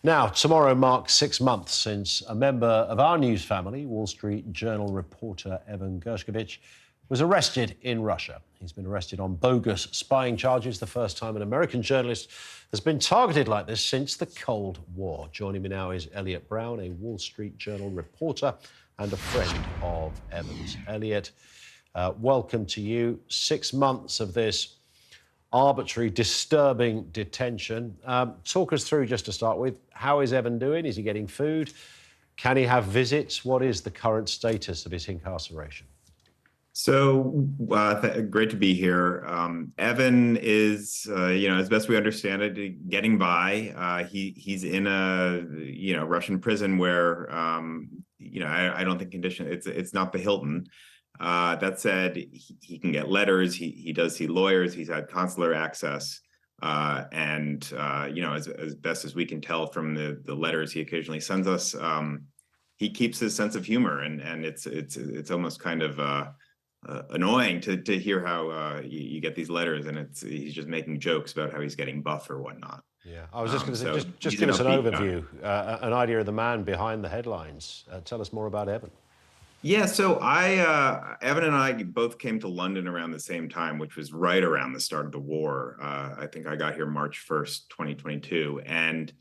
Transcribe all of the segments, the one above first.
Now, tomorrow marks 6 months since a member of our news family, Wall Street Journal reporter Evan Gershkovich, was arrested in Russia. He's been arrested on bogus spying charges, the first time an American journalist has been targeted like this since the Cold War. Joining me now is Eliot Brown, a Wall Street Journal reporter and a friend of Evan's. Eliot, welcome to you. 6 months of this arbitrary, disturbing detention. Talk us through, just to start with, how is Evan doing? Is he getting food? Can he have visits? What is the current status of his incarceration? So great to be here. Evan is, as best we understand it, getting by. He's in a, Russian prison where, I don't think it's not the Hilton. That said, he can get letters. He does see lawyers. He's had consular access, and as best as we can tell from the letters he occasionally sends us, he keeps his sense of humor, and it's almost kind of annoying to hear how you get these letters, and he's just making jokes about how he's getting buff or whatnot. Yeah, I was just going to say, just give us an overview, an idea of the man behind the headlines. Tell us more about Evan. Yeah, so Evan and I both came to London around the same time, which was right around the start of the war. I think I got here March 1st, 2022. And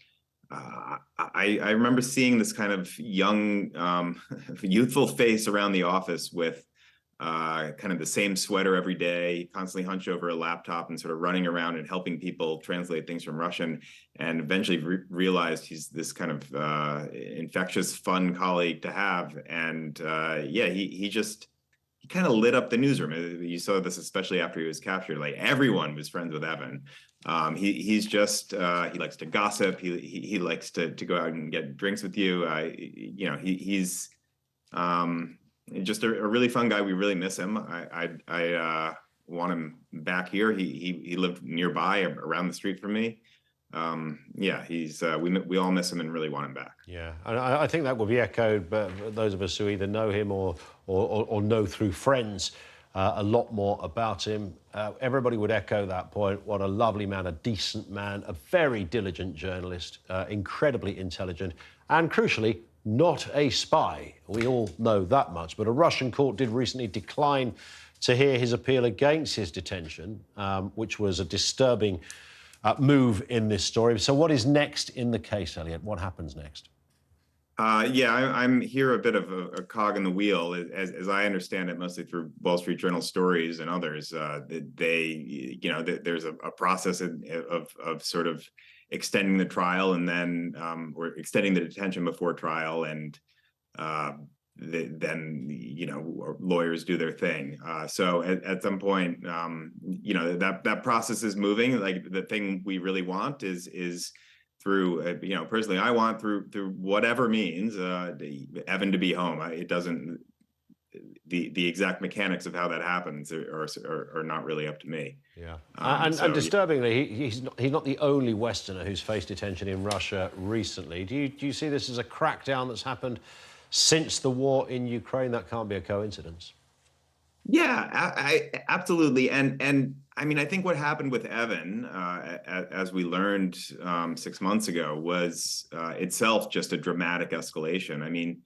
I remember seeing this kind of young, youthful face around the office with kind of the same sweater every day, constantly hunched over a laptop and sort of running around and helping people translate things from Russian, and eventually realized he's this kind of infectious, fun colleague to have. And he kind of lit up the newsroom. You saw this especially after he was captured. Like, everyone was friends with Evan. He likes to gossip. He likes to go out and get drinks with you. He's just a really fun guy. We really miss him. I want him back here. He lived nearby, around the street from me. We all miss him and really want him back. Yeah, and I think that will be echoed by those of us who either know him or know through friends a lot more about him. Everybody would echo that point. What a lovely man, a decent man, a very diligent journalist, incredibly intelligent, and crucially, not a spy. We all know that much. But a Russian court did recently decline to hear his appeal against his detention, which was a disturbing move in this story. So what is next in the case, Eliot? What happens next? I'm here a bit of a cog in the wheel, as I understand it, mostly through Wall Street Journal stories and others. There's a process of sort of extending the trial, and then or extending the detention before trial, and then lawyers do their thing. So at some point, that process is moving. Like, the thing we really want is through, personally, I want through whatever means, Evan to be home. It doesn't. The exact mechanics of how that happens are not really up to me. Yeah, and disturbingly, he's not the only Westerner who's faced detention in Russia recently. Do you see this as a crackdown that's happened since the war in Ukraine? That can't be a coincidence. Yeah, absolutely. And I mean, I think what happened with Evan, as we learned 6 months ago, was itself just a dramatic escalation. I mean,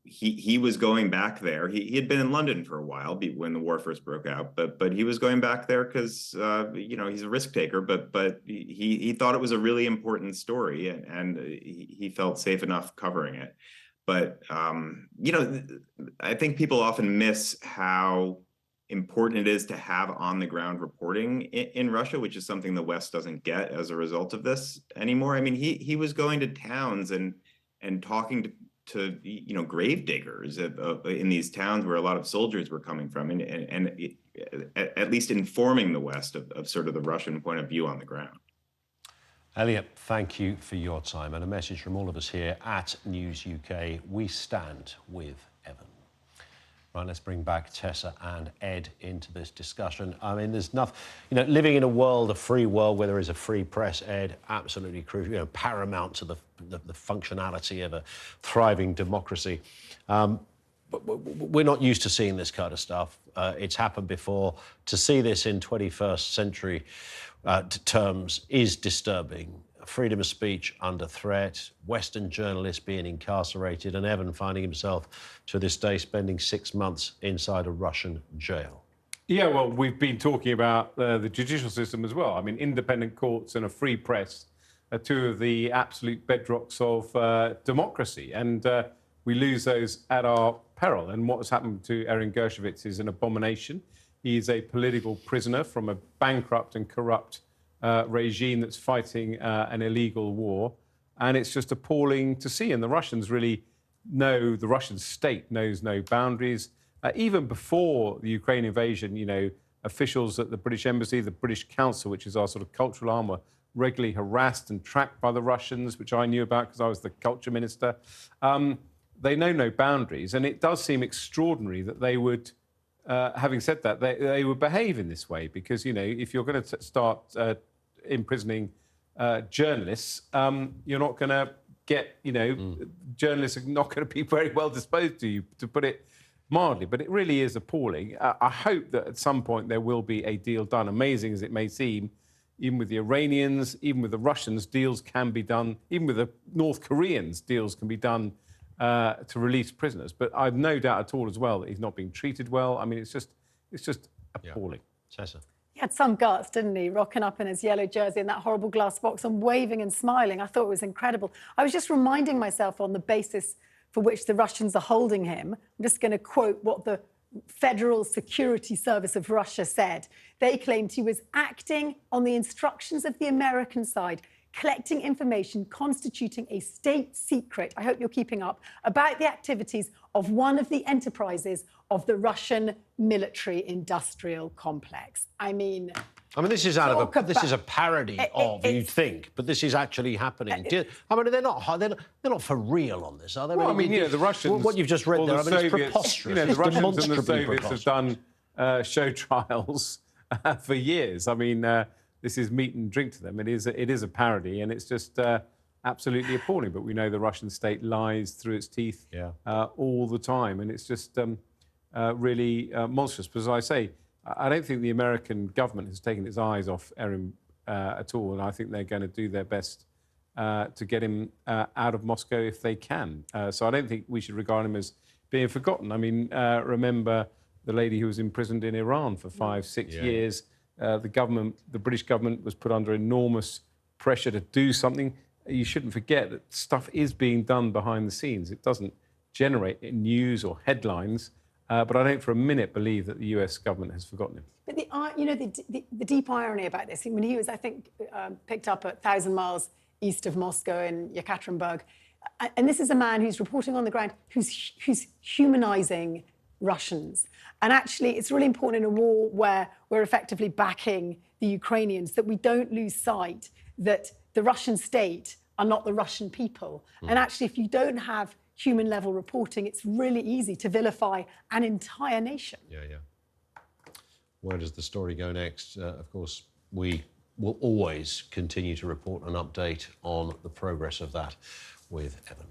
he was going back there. He had been in London for a while when the war first broke out, but he was going back there because he's a risk taker. But he thought it was a really important story, and he felt safe enough covering it. But I think people often miss how important it is to have on the ground reporting in Russia, which is something the West doesn't get as a result of this anymore. I mean, he was going to towns and talking to grave diggers in these towns where a lot of soldiers were coming from, and at least informing the West of sort of the Russian point of view on the ground. Eliot, thank you for your time, and a message from all of us here at News UK. We stand with Evan. Right, let's bring back Tessa and Ed into this discussion. I mean, there's nothing, living in a free world where there is a free press, Ed, absolutely crucial, paramount to the functionality of a thriving democracy. But we're not used to seeing this kind of stuff. It's happened before. To see this in 21st century terms is disturbing. freedom of speech under threat, Western journalists being incarcerated, and Evan finding himself, to this day, spending 6 months inside a Russian jail. Yeah, well, we've been talking about the judicial system as well. I mean, independent courts and a free press are two of the absolute bedrocks of democracy, and we lose those at our peril. And what has happened to Evan Gershkovich is an abomination. He is a political prisoner from a bankrupt and corrupt regime that's fighting an illegal war, and it's just appalling to see. And the Russians really know, the Russian state knows no boundaries. Even before the Ukraine invasion, you know, officials at the British Embassy, the British Council, which is our sort of cultural arm, were regularly harassed and tracked by the Russians, which I knew about because I was the culture minister. They know no boundaries, and it does seem extraordinary that they would, having said that, they would behave in this way, because, you know, if you're going to start imprisoning journalists, you're not going to get, you know, journalists are not going to be very well disposed to you, to put it mildly. But it really is appalling. I hope that at some point there will be a deal done. Amazing as it may seem, even with the Iranians, even with the Russians, deals can be done. Even with the North Koreans, deals can be done to release prisoners. But I've no doubt at all as well that he's not being treated well. I mean, it's just appalling. Yeah. Tessa? He had some guts, didn't he? Rocking up in his yellow jersey in that horrible glass box and waving and smiling. I thought it was incredible. I was just reminding myself on the basis for which the Russians are holding him. I'm just going to quote what the Federal Security Service of Russia said. They claimed he was acting on the instructions of the American side, collecting information constituting a state secret, I hope you're keeping up, about the activities of one of the enterprises of the Russian military-industrial complex. I mean, this is this is a parody of, you'd think, but this is actually happening. I mean, they're not for real on this, are they? Well, I mean, you know, the Russians, what you've just read there, the it's preposterous. You know, the Russians and the demonstrably Soviets have done show trials for years. I mean, this is meat and drink to them. It is a parody, and it's just absolutely appalling. But we know the Russian state lies through its teeth all the time, and it's just really monstrous. But as I say, I don't think the American government has taken its eyes off Evan at all, and I think they're going to do their best to get him out of Moscow if they can. So I don't think we should regard him as being forgotten. I mean, remember the lady who was imprisoned in Iran for 5-6 years. The British government was put under enormous pressure to do something. You shouldn't forget that stuff is being done behind the scenes. It doesn't generate news or headlines, but I don't for a minute believe that the US government has forgotten him. But the deep irony about this, when he was, I think, picked up at 1,000 miles east of Moscow in Yekaterinburg, and this is a man who's reporting on the ground, who's humanising Russians. And actually, it's really important in a war where we're effectively backing the Ukrainians that we don't lose sight that the Russian state are not the Russian people. And actually, if you don't have human-level reporting, it's really easy to vilify an entire nation. Yeah. Where does the story go next? Of course, we will always continue to report an update on the progress of that with Evan.